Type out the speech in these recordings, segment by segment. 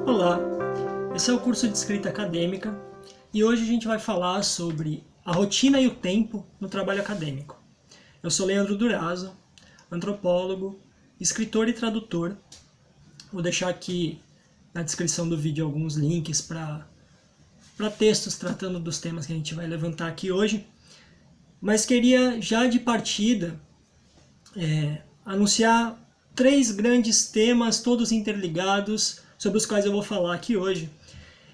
Olá, esse é o curso de escrita acadêmica e hoje a gente vai falar sobre a rotina e o tempo no trabalho acadêmico. Eu sou Leandro Durazo, antropólogo, escritor e tradutor. Vou deixar aqui na descrição do vídeo alguns links para textos tratando dos temas que a gente vai levantar aqui hoje. Mas queria já de partida anunciar 3 grandes temas, todos interligados, sobre os quais eu vou falar aqui hoje,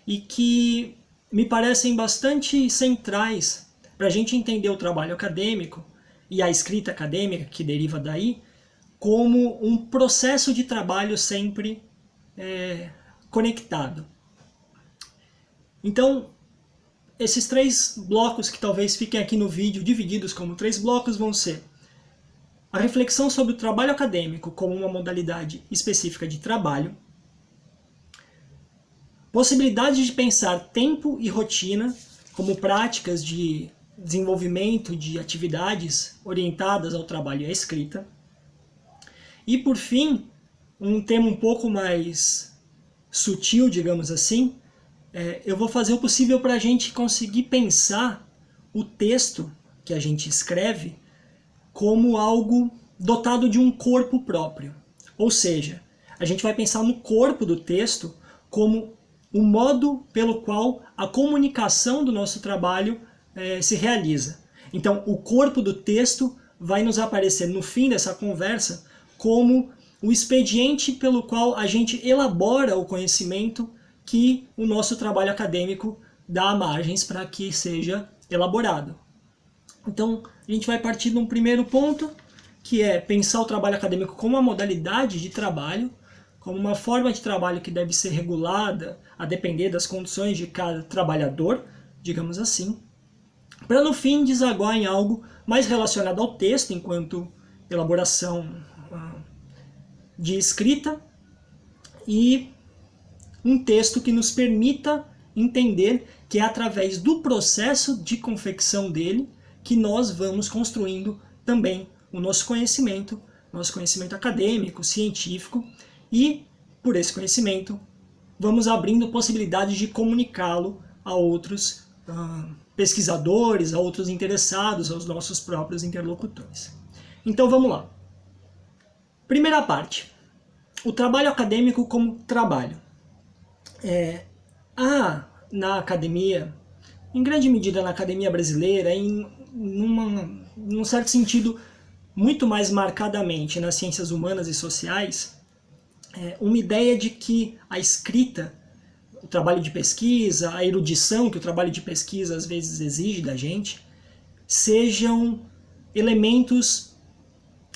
e que me parecem bastante centrais para a gente entender o trabalho acadêmico e a escrita acadêmica que deriva daí, como um processo de trabalho sempre conectado. Então, esses 3 blocos que talvez fiquem aqui no vídeo, divididos como 3 blocos, vão ser a reflexão sobre o trabalho acadêmico como uma modalidade específica de trabalho, possibilidade de pensar tempo e rotina como práticas de desenvolvimento de atividades orientadas ao trabalho e à escrita, e por fim, um tema um pouco mais sutil, digamos assim, eu vou fazer o possível para a gente conseguir pensar o texto que a gente escreve como algo dotado de um corpo próprio. Ou seja, a gente vai pensar no corpo do texto como o modo pelo qual a comunicação do nosso trabalho se realiza. Então, o corpo do texto vai nos aparecer no fim dessa conversa como o expediente pelo qual a gente elabora o conhecimento que o nosso trabalho acadêmico dá margens para que seja elaborado. Então, a gente vai partir de um primeiro ponto, que é pensar o trabalho acadêmico como uma modalidade de trabalho, como uma forma de trabalho que deve ser regulada a depender das condições de cada trabalhador, digamos assim, para no fim desaguar em algo mais relacionado ao texto, enquanto elaboração de escrita, e um texto que nos permita entender que é através do processo de confecção dele que nós vamos construindo também o nosso conhecimento acadêmico, científico, e por esse conhecimento vamos abrindo possibilidades de comunicá-lo a outros pesquisadores, a outros interessados, aos nossos próprios interlocutores. Então vamos lá. Primeira parte, o trabalho acadêmico como trabalho. Na academia, em grande medida na academia brasileira, num certo sentido muito mais marcadamente nas ciências humanas e sociais, uma ideia de que a escrita, o trabalho de pesquisa, a erudição que o trabalho de pesquisa às vezes exige da gente, sejam elementos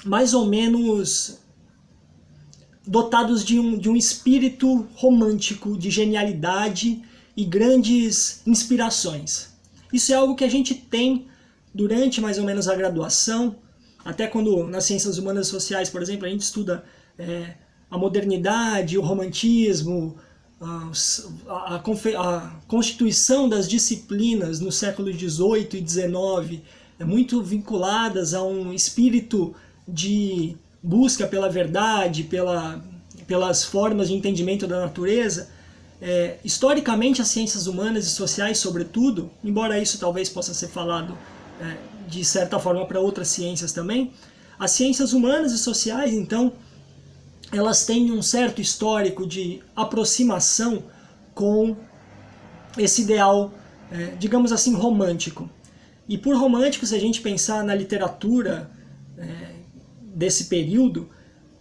mais ou menos dotados de um espírito romântico, de genialidade e grandes inspirações. Isso é algo que a gente tem durante mais ou menos a graduação, até quando nas ciências humanas e sociais, por exemplo, a gente estuda a modernidade, o romantismo, a constituição das disciplinas no século XVIII e XIX, muito vinculadas a um espírito de busca pela verdade, pelas formas de entendimento da natureza. Historicamente, as ciências humanas e sociais, sobretudo, embora isso talvez possa ser falado de certa forma para outras ciências também, as ciências humanas e sociais, então, elas têm um certo histórico de aproximação com esse ideal, digamos assim, romântico. E por romântico, se a gente pensar na literatura desse período,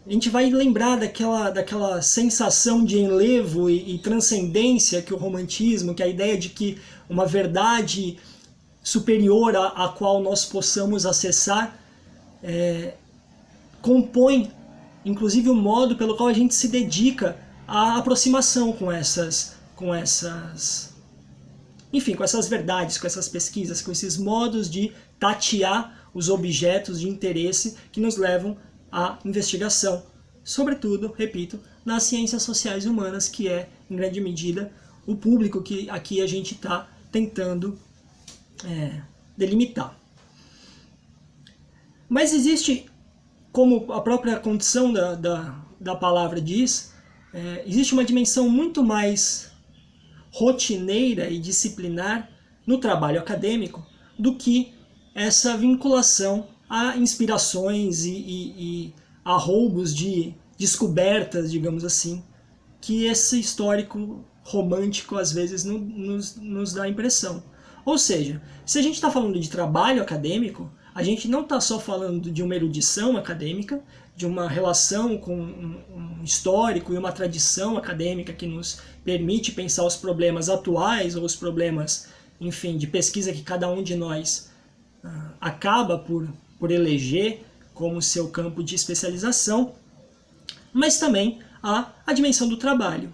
a gente vai lembrar daquela sensação de enlevo e transcendência que o romantismo, que a ideia de que uma verdade superior à qual nós possamos acessar, compõe, inclusive, o modo pelo qual a gente se dedica à aproximação com essas verdades, com essas pesquisas, com esses modos de tatear os objetos de interesse que nos levam à investigação, sobretudo, repito, nas ciências sociais e humanas, que é, em grande medida, o público que aqui a gente está tentando delimitar. Mas existe, como a própria condição da palavra diz, existe uma dimensão muito mais rotineira e disciplinar no trabalho acadêmico do que essa vinculação a inspirações e a roubos de descobertas, digamos assim, que esse histórico romântico às vezes nos dá a impressão. Ou seja, se a gente está falando de trabalho acadêmico, a gente não está só falando de uma erudição acadêmica, de uma relação com um histórico e uma tradição acadêmica que nos permite pensar os problemas atuais ou os problemas, enfim, de pesquisa que cada um de nós acaba por eleger como seu campo de especialização, mas também a dimensão do trabalho.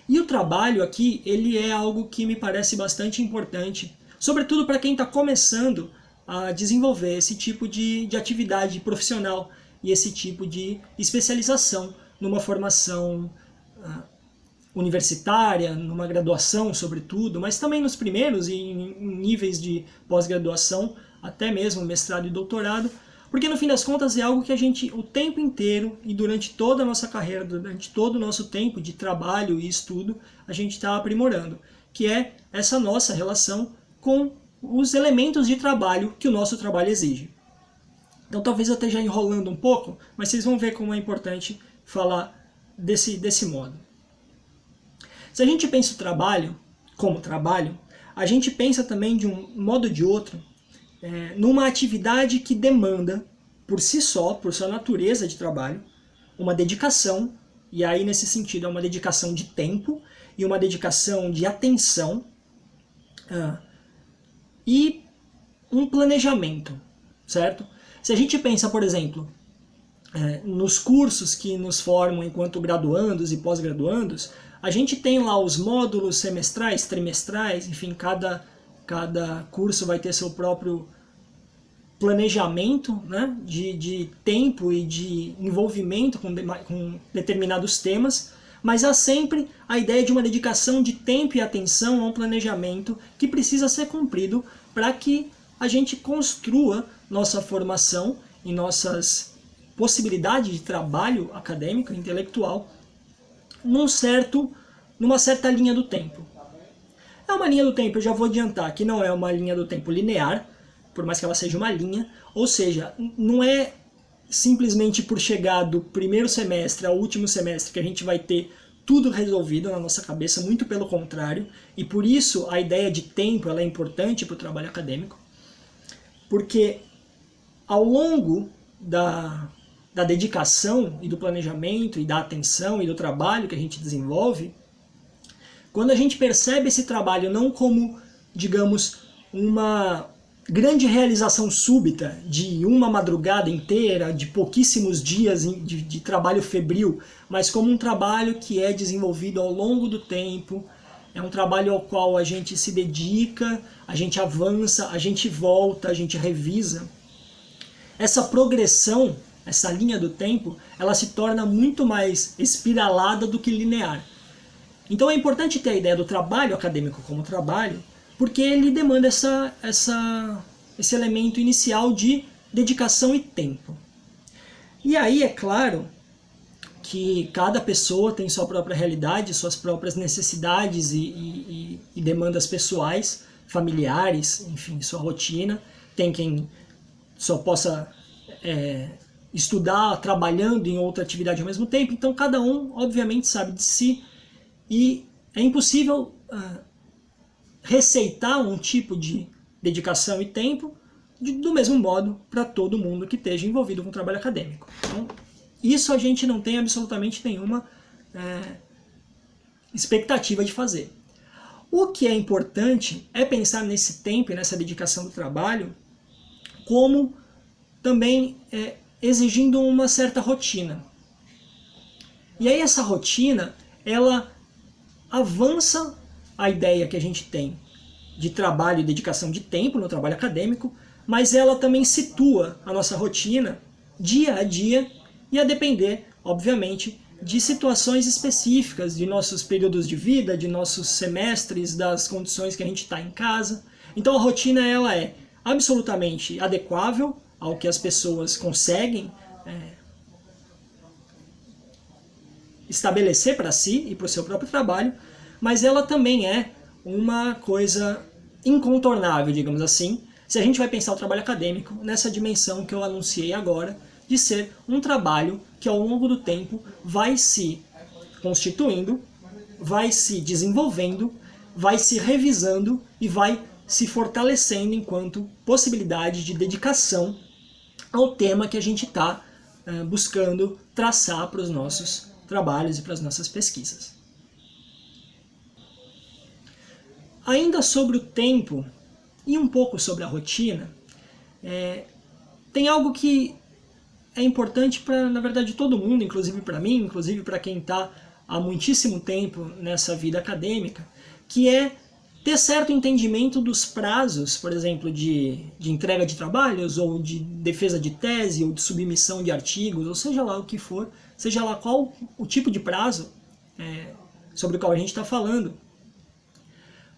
E o trabalho aqui, ele é algo que me parece bastante importante, sobretudo para quem está começando a desenvolver esse tipo de atividade profissional e esse tipo de especialização numa formação universitária, numa graduação sobretudo, mas também nos primeiros e em níveis de pós-graduação, até mesmo mestrado e doutorado, porque no fim das contas é algo que a gente o tempo inteiro e durante toda a nossa carreira, durante todo o nosso tempo de trabalho e estudo, a gente está aprimorando, que é essa nossa relação com os elementos de trabalho que o nosso trabalho exige. Então talvez eu esteja enrolando um pouco, mas vocês vão ver como é importante falar desse modo. Se a gente pensa o trabalho como trabalho, a gente pensa também de um modo ou de outro numa atividade que demanda, por si só, por sua natureza de trabalho, uma dedicação, e aí nesse sentido é uma dedicação de tempo e uma dedicação de atenção e um planejamento, certo? Se a gente pensa, por exemplo, nos cursos que nos formam enquanto graduandos e pós-graduandos, a gente tem lá os módulos semestrais, trimestrais, enfim, cada curso vai ter seu próprio planejamento, né, de tempo e de envolvimento com determinados temas, mas há sempre a ideia de uma dedicação de tempo e atenção a um planejamento que precisa ser cumprido para que a gente construa nossa formação e nossas possibilidades de trabalho acadêmico e intelectual numa certa linha do tempo. É uma linha do tempo, eu já vou adiantar, que não é uma linha do tempo linear, por mais que ela seja uma linha, ou seja, não é simplesmente por chegar do primeiro semestre ao último semestre que a gente vai ter tudo resolvido na nossa cabeça, muito pelo contrário, e por isso a ideia de tempo ela é importante para o trabalho acadêmico, porque ao longo da dedicação e do planejamento e da atenção e do trabalho que a gente desenvolve, quando a gente percebe esse trabalho não como, digamos, uma grande realização súbita de uma madrugada inteira, de pouquíssimos dias de trabalho febril, mas como um trabalho que é desenvolvido ao longo do tempo, é um trabalho ao qual a gente se dedica, a gente avança, a gente volta, a gente revisa. Essa progressão, essa linha do tempo, ela se torna muito mais espiralada do que linear. Então é importante ter a ideia do trabalho acadêmico como trabalho, porque ele demanda esse elemento inicial de dedicação e tempo. E aí é claro que cada pessoa tem sua própria realidade, suas próprias necessidades e demandas pessoais, familiares, enfim, sua rotina. Tem quem só possa estudar trabalhando em outra atividade ao mesmo tempo, então cada um obviamente sabe de si e é impossível receitar um tipo de dedicação e tempo do mesmo modo para todo mundo que esteja envolvido com o trabalho acadêmico. Então, isso a gente não tem absolutamente nenhuma expectativa de fazer. O que é importante é pensar nesse tempo e nessa dedicação do trabalho como também exigindo uma certa rotina. E aí essa rotina, ela avança a ideia que a gente tem de trabalho e dedicação de tempo no trabalho acadêmico, mas ela também situa a nossa rotina dia a dia e a depender, obviamente, de situações específicas, de nossos períodos de vida, de nossos semestres, das condições que a gente está em casa. Então a rotina ela é absolutamente adequável ao que as pessoas conseguem estabelecer para si e para o seu próprio trabalho, mas ela também é uma coisa incontornável, digamos assim, se a gente vai pensar o trabalho acadêmico nessa dimensão que eu anunciei agora, de ser um trabalho que ao longo do tempo vai se constituindo, vai se desenvolvendo, vai se revisando e vai se fortalecendo enquanto possibilidade de dedicação ao tema que a gente está buscando traçar para os nossos trabalhos e para as nossas pesquisas. Ainda sobre o tempo e um pouco sobre a rotina, tem algo que é importante para, na verdade, todo mundo, inclusive para mim, inclusive para quem está há muitíssimo tempo nessa vida acadêmica, que é ter certo entendimento dos prazos, por exemplo, de entrega de trabalhos, ou de defesa de tese, ou de submissão de artigos, ou seja lá o que for, seja lá qual o tipo de prazo sobre o qual a gente está falando.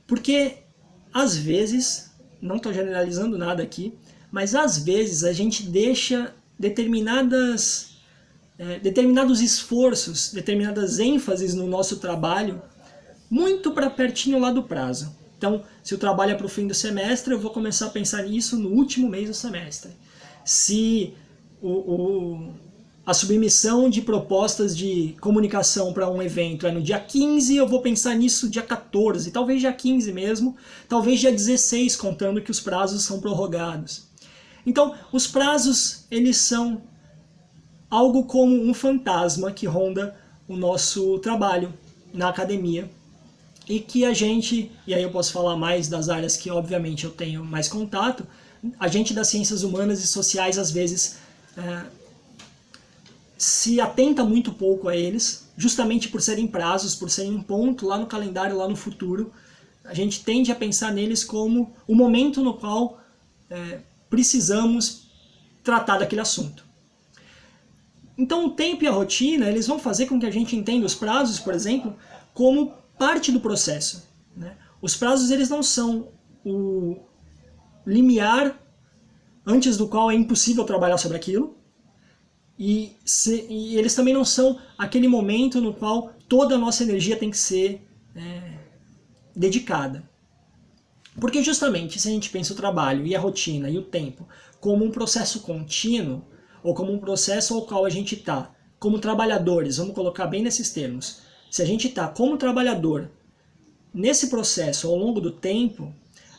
Porque, às vezes, não estou generalizando nada aqui, mas às vezes a gente deixa determinados esforços, determinadas ênfases no nosso trabalho muito para pertinho lá do prazo. Então, se o trabalho é para o fim do semestre, eu vou começar a pensar nisso no último mês do semestre. Se a submissão de propostas de comunicação para um evento é no dia 15, eu vou pensar nisso dia 14, talvez dia 15 mesmo, talvez dia 16, contando que os prazos são prorrogados. Então, os prazos, eles são algo como um fantasma que ronda o nosso trabalho na academia, e que a gente, e aí eu posso falar mais das áreas que obviamente eu tenho mais contato, a gente das ciências humanas e sociais às vezes se atenta muito pouco a eles, justamente por serem prazos, por serem um ponto lá no calendário, lá no futuro. A gente tende a pensar neles como o momento no qual precisamos tratar daquele assunto. Então o tempo e a rotina, eles vão fazer com que a gente entenda os prazos, por exemplo, como parte do processo, né? Os prazos, eles não são o limiar antes do qual é impossível trabalhar sobre aquilo, e eles também não são aquele momento no qual toda a nossa energia tem que ser dedicada. Porque justamente se a gente pensa o trabalho e a rotina e o tempo como um processo contínuo, ou como um processo ao qual a gente está como trabalhadores, vamos colocar bem nesses termos, se a gente está como trabalhador nesse processo ao longo do tempo,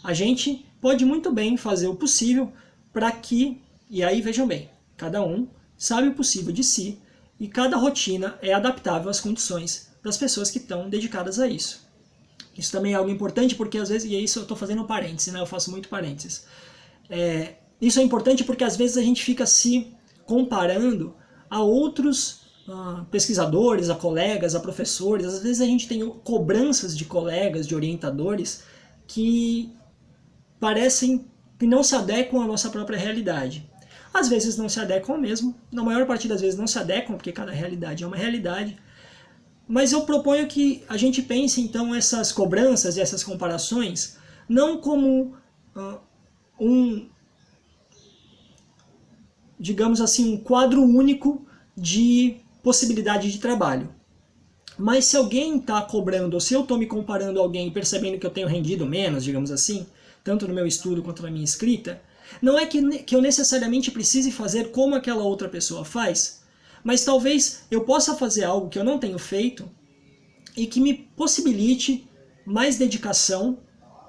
a gente pode muito bem fazer o possível para que, e aí vejam bem, cada um sabe o possível de si e cada rotina é adaptável às condições das pessoas que estão dedicadas a isso. Isso também é algo importante porque às vezes, e é isso eu estou fazendo um parênteses, né? Eu faço muito parênteses. Isso é importante porque às vezes a gente fica se comparando a outros pesquisadores, a colegas, a professores. Às vezes a gente tem cobranças de colegas, de orientadores, que parecem que não se adequam à nossa própria realidade. Às vezes não se adequam mesmo, na maior parte das vezes não se adequam, porque cada realidade é uma realidade. Mas eu proponho que a gente pense então essas cobranças e essas comparações não como digamos assim, um quadro único de possibilidade de trabalho. Mas se alguém está cobrando, ou se eu estou me comparando a alguém e percebendo que eu tenho rendido menos, digamos assim, tanto no meu estudo quanto na minha escrita, não é que eu necessariamente precise fazer como aquela outra pessoa faz, mas talvez eu possa fazer algo que eu não tenho feito e que me possibilite mais dedicação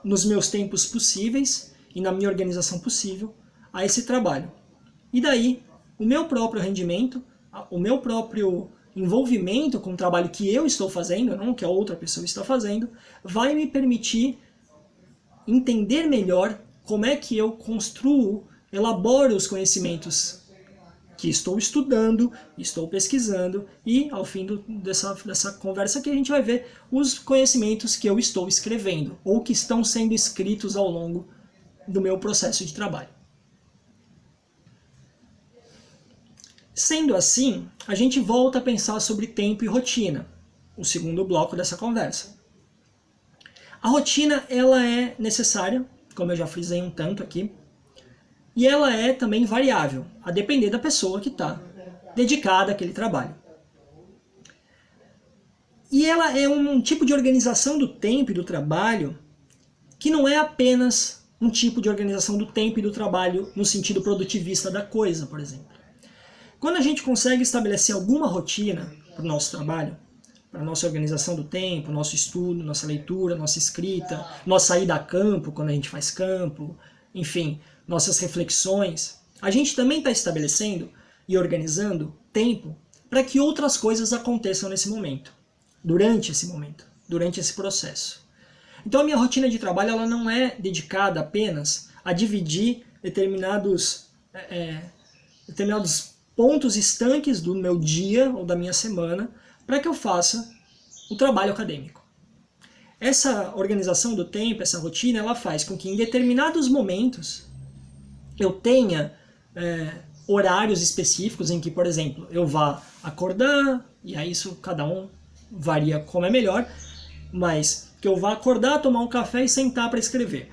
nos meus tempos possíveis e na minha organização possível a esse trabalho. E daí, o meu próprio rendimento, o meu próprio envolvimento com o trabalho que eu estou fazendo, não que a outra pessoa está fazendo, vai me permitir entender melhor como é que eu construo, elaboro os conhecimentos que estou estudando, estou pesquisando, e ao fim dessa conversa aqui a gente vai ver os conhecimentos que eu estou escrevendo, ou que estão sendo escritos ao longo do meu processo de trabalho. Sendo assim, a gente volta a pensar sobre tempo e rotina, o segundo bloco dessa conversa. A rotina, ela é necessária, como eu já frisei um tanto aqui, e ela é também variável, a depender da pessoa que está dedicada àquele trabalho. E ela é um tipo de organização do tempo e do trabalho que não é apenas um tipo de organização do tempo e do trabalho no sentido produtivista da coisa, por exemplo. Quando a gente consegue estabelecer alguma rotina para o nosso trabalho, para a nossa organização do tempo, nosso estudo, nossa leitura, nossa escrita, nossa ida a campo, quando a gente faz campo, enfim, nossas reflexões, a gente também está estabelecendo e organizando tempo para que outras coisas aconteçam nesse momento, durante esse processo. Então a minha rotina de trabalho ela não é dedicada apenas a dividir determinados pontos estanques do meu dia ou da minha semana para que eu faça o trabalho acadêmico. Essa organização do tempo, essa rotina, ela faz com que em determinados momentos eu tenha horários específicos em que, por exemplo, eu vá acordar, e aí isso cada um varia como é melhor, mas que eu vá acordar, tomar um café e sentar para escrever.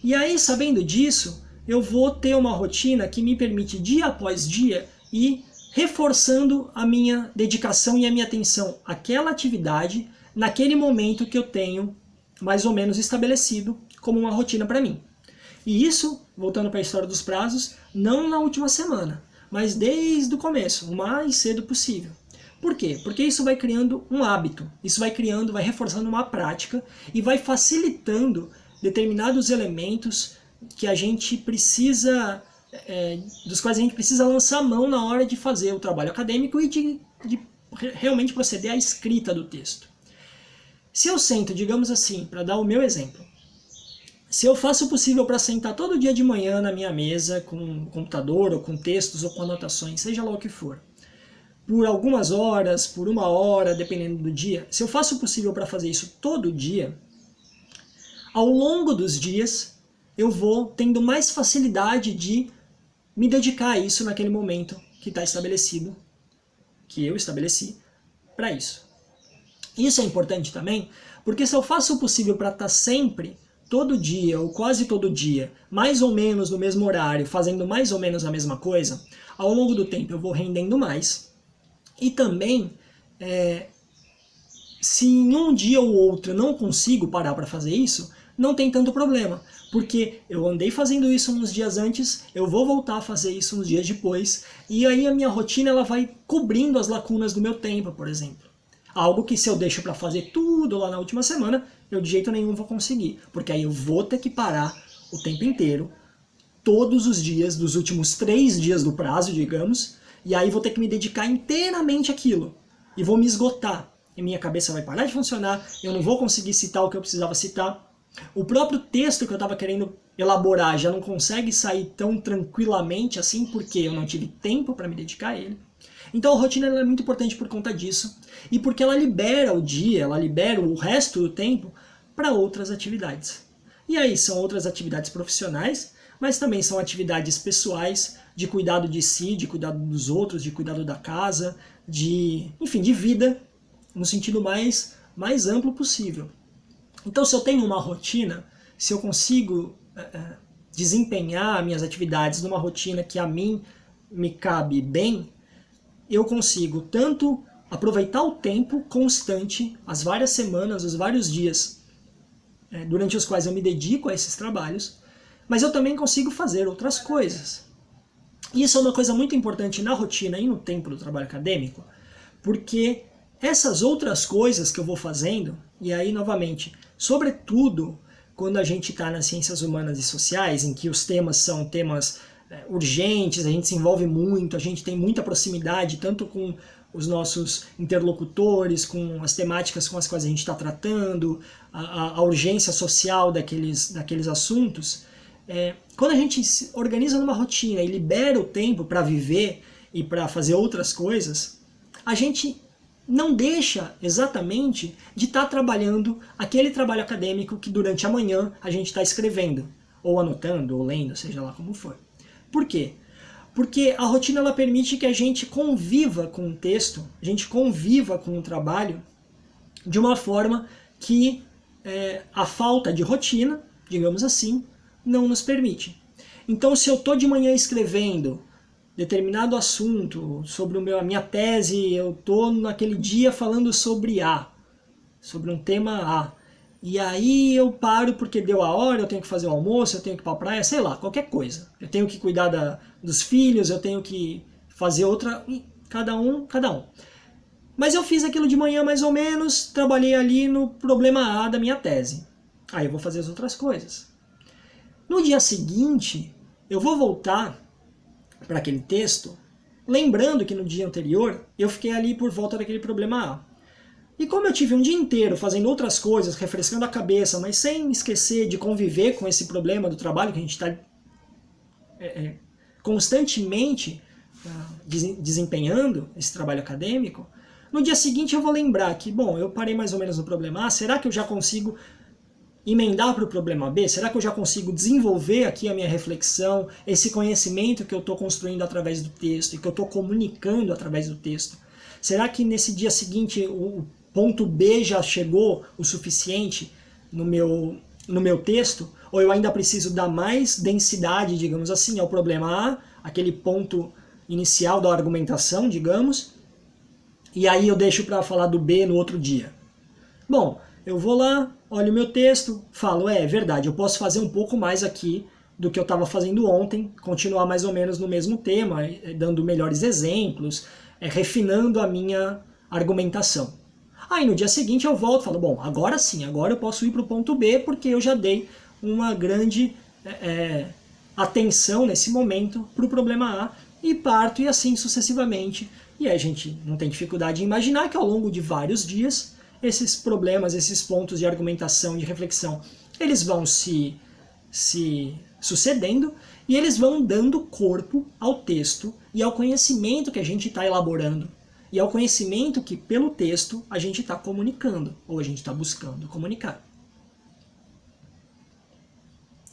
E aí, sabendo disso, eu vou ter uma rotina que me permite, dia após dia, ir reforçando a minha dedicação e a minha atenção àquela atividade naquele momento que eu tenho mais ou menos estabelecido como uma rotina para mim. E isso, voltando para a história dos prazos, não na última semana, mas desde o começo, o mais cedo possível. Por quê? Porque isso vai criando um hábito, isso vai reforçando uma prática e vai facilitando determinados elementos que a gente precisa, dos quais a gente precisa lançar a mão na hora de fazer o trabalho acadêmico e de realmente proceder à escrita do texto. Se eu sento, digamos assim, para dar o meu exemplo, se eu faço o possível para sentar todo dia de manhã na minha mesa com um computador, ou com textos, ou com anotações, seja lá o que for, por algumas horas, por uma hora, dependendo do dia, se eu faço o possível para fazer isso todo dia, ao longo dos dias eu vou tendo mais facilidade de me dedicar a isso naquele momento que está estabelecido, que eu estabeleci para isso. Isso é importante também, porque se eu faço o possível para estar sempre, todo dia ou quase todo dia, mais ou menos no mesmo horário, fazendo mais ou menos a mesma coisa, ao longo do tempo eu vou rendendo mais. E também, se em um dia ou outro eu não consigo parar para fazer isso, não tem tanto problema, porque eu andei fazendo isso uns dias antes, eu vou voltar a fazer isso uns dias depois, e aí a minha rotina ela vai cobrindo as lacunas do meu tempo, por exemplo. Algo que se eu deixo para fazer tudo lá na última semana, eu de jeito nenhum vou conseguir, porque aí eu vou ter que parar o tempo inteiro, todos os dias, dos últimos 3 dias do prazo, digamos, e aí vou ter que me dedicar inteiramente àquilo, e vou me esgotar, e minha cabeça vai parar de funcionar, eu não vou conseguir citar o que eu precisava citar, o próprio texto que eu estava querendo elaborar já não consegue sair tão tranquilamente assim, porque eu não tive tempo para me dedicar a ele. Então a rotina é muito importante por conta disso, e porque ela libera o dia, ela libera o resto do tempo para outras atividades. E aí são outras atividades profissionais, mas também são atividades pessoais, de cuidado de si, de cuidado dos outros, de cuidado da casa, enfim, de vida, no sentido mais amplo possível. Então se eu tenho uma rotina, se eu consigo desempenhar minhas atividades numa rotina que a mim me cabe bem, eu consigo tanto aproveitar o tempo constante, as várias semanas, os vários dias durante os quais eu me dedico a esses trabalhos, mas eu também consigo fazer outras coisas. Isso é uma coisa muito importante na rotina e no tempo do trabalho acadêmico, porque essas outras coisas que eu vou fazendo, e aí novamente, sobretudo quando a gente está nas ciências humanas e sociais, em que os temas são temas urgentes, a gente se envolve muito, a gente tem muita proximidade tanto com os nossos interlocutores, com as temáticas com as quais a gente está tratando, a urgência social daqueles assuntos. Quando a gente se organiza numa rotina e libera o tempo para viver e para fazer outras coisas, a gente não deixa exatamente de estar trabalhando aquele trabalho acadêmico que durante a manhã a gente está escrevendo, ou anotando, ou lendo, seja lá como for. Por quê? Porque a rotina ela permite que a gente conviva com o texto, a gente conviva com o trabalho de uma forma que a falta de rotina, digamos assim, não nos permite. Então se eu estou de manhã escrevendo determinado assunto, sobre a minha tese, eu estou naquele dia falando sobre sobre um tema A. E aí eu paro porque deu a hora, eu tenho que fazer o almoço, eu tenho que ir para a praia, sei lá, qualquer coisa. Eu tenho que cuidar dos filhos, eu tenho que fazer outra, cada um. Mas eu fiz aquilo de manhã mais ou menos, trabalhei ali no problema A da minha tese. Aí eu vou fazer as outras coisas. No dia seguinte, eu vou voltar para aquele texto, lembrando que no dia anterior eu fiquei ali por volta daquele problema A. E como eu tive um dia inteiro fazendo outras coisas, refrescando a cabeça, mas sem esquecer de conviver com esse problema do trabalho que a gente está constantemente desempenhando, esse trabalho acadêmico, no dia seguinte eu vou lembrar que, bom, eu parei mais ou menos no problema A, será que eu já consigo emendar para o problema B? Será que eu já consigo desenvolver aqui a minha reflexão, esse conhecimento que eu estou construindo através do texto e que eu estou comunicando através do texto? Será que nesse dia seguinte o ponto B já chegou o suficiente no meu texto? Ou eu ainda preciso dar mais densidade, digamos assim, ao problema A, aquele ponto inicial da argumentação, digamos, e aí eu deixo para falar do B no outro dia? Bom, eu vou lá, olho o meu texto, falo, é verdade, eu posso fazer um pouco mais aqui do que eu estava fazendo ontem, continuar mais ou menos no mesmo tema, dando melhores exemplos, refinando a minha argumentação. Aí no dia seguinte eu volto e falo, bom, agora sim, agora eu posso ir para o ponto B porque eu já dei uma grande atenção nesse momento para o problema A e parto e assim sucessivamente. E aí a gente não tem dificuldade em imaginar que ao longo de vários dias esses problemas, esses pontos de argumentação, de reflexão, eles vão se sucedendo e eles vão dando corpo ao texto e ao conhecimento que a gente está elaborando e ao conhecimento que pelo texto a gente está comunicando ou a gente está buscando comunicar.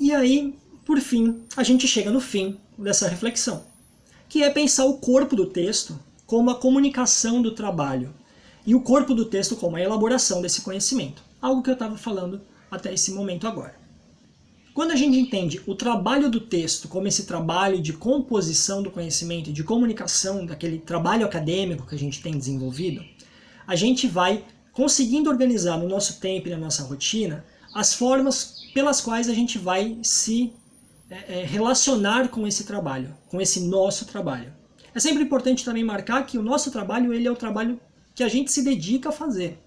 E aí, por fim, a gente chega no fim dessa reflexão, que é pensar o corpo do texto como a comunicação do trabalho e o corpo do texto como a elaboração desse conhecimento, algo que eu estava falando até esse momento agora. Quando a gente entende o trabalho do texto como esse trabalho de composição do conhecimento, de comunicação, daquele trabalho acadêmico que a gente tem desenvolvido, a gente vai conseguindo organizar no nosso tempo e na nossa rotina as formas pelas quais a gente vai se relacionar com esse trabalho, com esse nosso trabalho. É sempre importante também marcar que o nosso trabalho ele é o trabalho que a gente se dedica a fazer.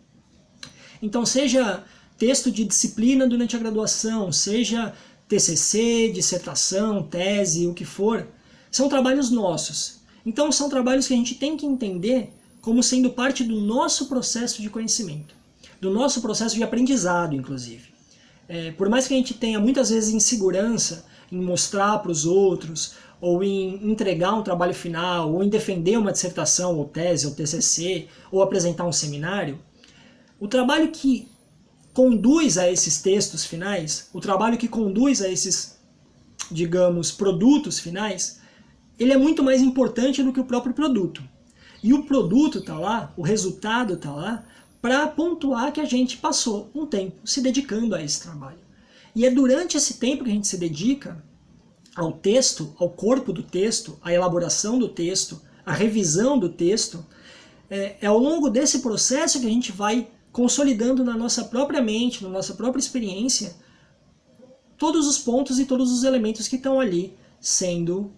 Então, seja texto de disciplina durante a graduação, seja TCC, dissertação, tese, o que for, são trabalhos nossos. Então, são trabalhos que a gente tem que entender como sendo parte do nosso processo de conhecimento, do nosso processo de aprendizado, inclusive. Por mais que a gente tenha muitas vezes insegurança em mostrar para os outros, ou em entregar um trabalho final, ou em defender uma dissertação, ou tese, ou TCC, ou apresentar um seminário, o trabalho que conduz a esses textos finais, o trabalho que conduz a esses, digamos, produtos finais, ele é muito mais importante do que o próprio produto. E o produto está lá, o resultado está lá, para pontuar que a gente passou um tempo se dedicando a esse trabalho. E é durante esse tempo que a gente se dedica ao texto, ao corpo do texto, à elaboração do texto, à revisão do texto, é ao longo desse processo que a gente vai consolidando na nossa própria mente, na nossa própria experiência, todos os pontos e todos os elementos que estão ali sendo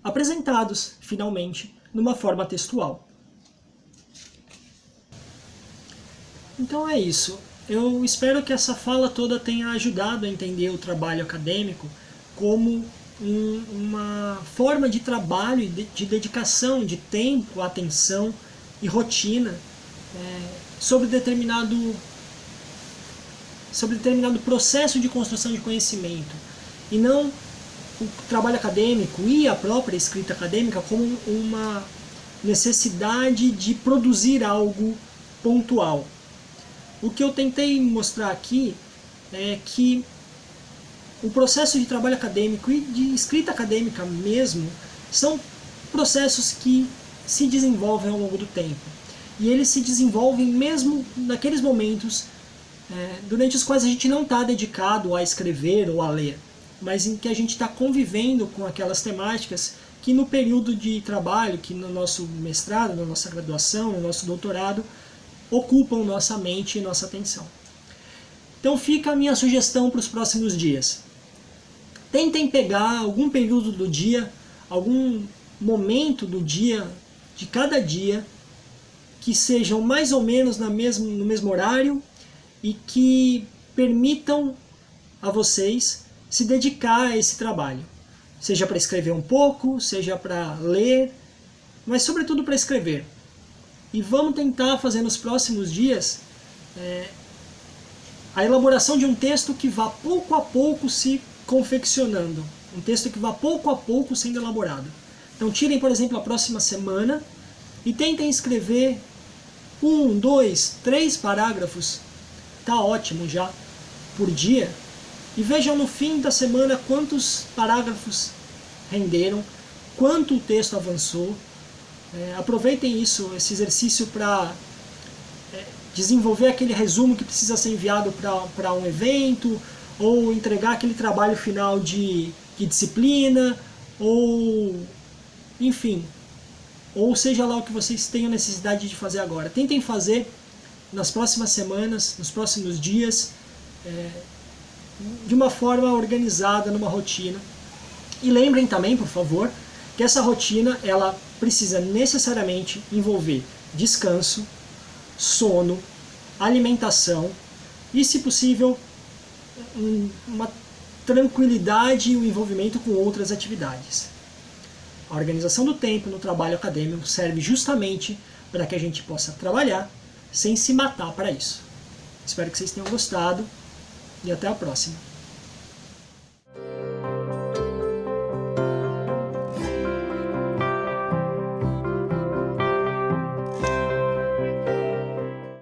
apresentados, finalmente, numa forma textual. Então é isso. Eu espero que essa fala toda tenha ajudado a entender o trabalho acadêmico como uma forma de trabalho, de dedicação, de tempo, atenção e rotina sobre determinado processo de construção de conhecimento, e não o trabalho acadêmico e a própria escrita acadêmica como uma necessidade de produzir algo pontual. O que eu tentei mostrar aqui é que o processo de trabalho acadêmico e de escrita acadêmica mesmo são processos que se desenvolvem ao longo do tempo. E eles se desenvolvem mesmo naqueles momentos durante os quais a gente não está dedicado a escrever ou a ler, mas em que a gente está convivendo com aquelas temáticas que no período de trabalho, que no nosso mestrado, na nossa graduação, no nosso doutorado, ocupam nossa mente e nossa atenção. Então fica a minha sugestão para os próximos dias. Tentem pegar algum período do dia, algum momento do dia, de cada dia, que sejam mais ou menos no mesmo horário e que permitam a vocês se dedicar a esse trabalho. Seja para escrever um pouco, seja para ler, mas sobretudo para escrever. E vamos tentar fazer nos próximos dias a elaboração de um texto que vá pouco a pouco se confeccionando. Um texto que vá pouco a pouco sendo elaborado. Então tirem, por exemplo, a próxima semana e tentem escrever 1, 2, 3 parágrafos, tá ótimo já, por dia. E vejam no fim da semana quantos parágrafos renderam, quanto o texto avançou. Aproveitem esse exercício para desenvolver aquele resumo que precisa ser enviado para um evento, ou entregar aquele trabalho final de disciplina, ou enfim, ou seja lá o que vocês tenham necessidade de fazer agora. Tentem fazer nas próximas semanas, nos próximos dias, de uma forma organizada, numa rotina. E lembrem também, por favor, que essa rotina ela precisa necessariamente envolver descanso, sono, alimentação e, se possível, uma tranquilidade e um envolvimento com outras atividades. A organização do tempo no trabalho acadêmico serve justamente para que a gente possa trabalhar sem se matar para isso. Espero que vocês tenham gostado e até a próxima.